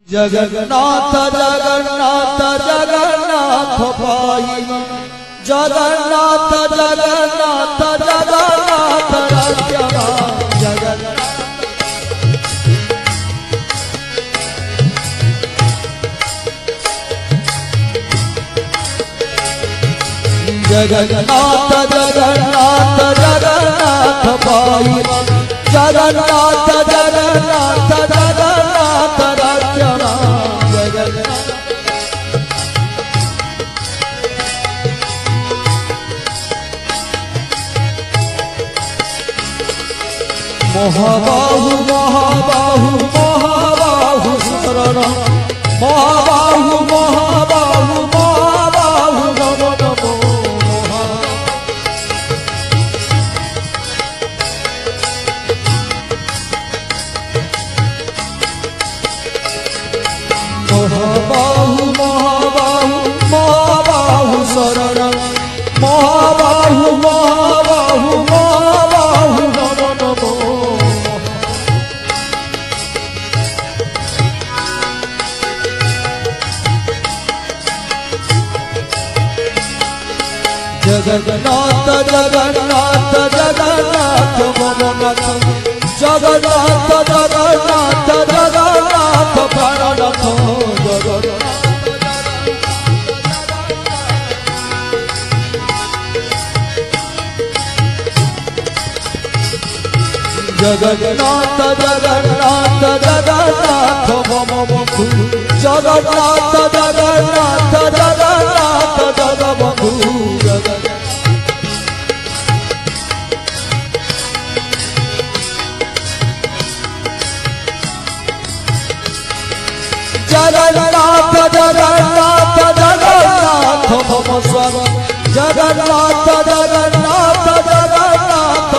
जगन्नाथ जगन्नाथ जगन्नाथ पाई जगन्नाथ जगन्नाथ जगन्नाथ राज्यवा जगन्नाथ जगन्नाथ जगन्नाथ पाई जगन्नाथ जगन्नाथ जगन्नाथ राज्यवा जगन्नाथ महाबाहु महाबाहु महाबाहु शरण महाबाहु महाबाहु महाबाहु नमो नमो महाबाहु महाबाहु महाबाहु शरण महाबाहु महाबाहु महाबाहु नमो नमो जगन्नाथ जगन्नाथ जगन्नाथ ममनाथ जगन्नाथ जगन्नाथ जगन्नाथ प्राणनाथ जगन्नाथ जगन्नाथ जगन्नाथ मम बंधु जगन्नाथ जगन्नाथ जगन्नाथ जगबंधु जगन्नाथ जगन्नाथ जगन्नाथ मम स्वामी जगन्नाथ जगन्नाथ जगन्नाथ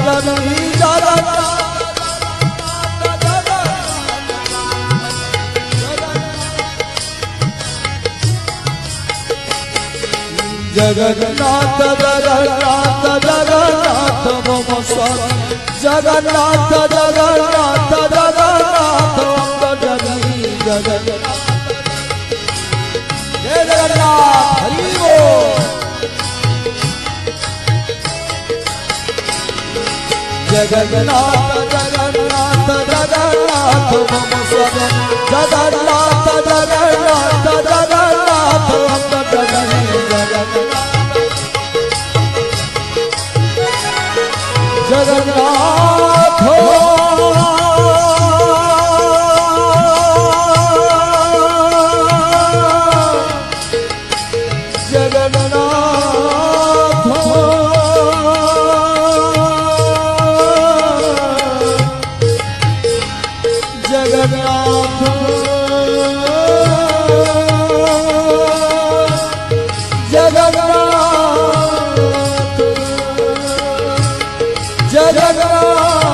जननी जगन्नाथ जगन्नाथ जगन्नाथ मम स्वामी जगन्नाथ जगन्नाथ जगन्नाथ जननी जगन्नाथ जय जगन्नाथ हरि बोल जगन्नाथ जगन्नाथ जगन्नाथ मम स्वामी जगन्नाथ जगन्नाथ जगन्नाथ जननी जगन्नाथ जगन्नाथ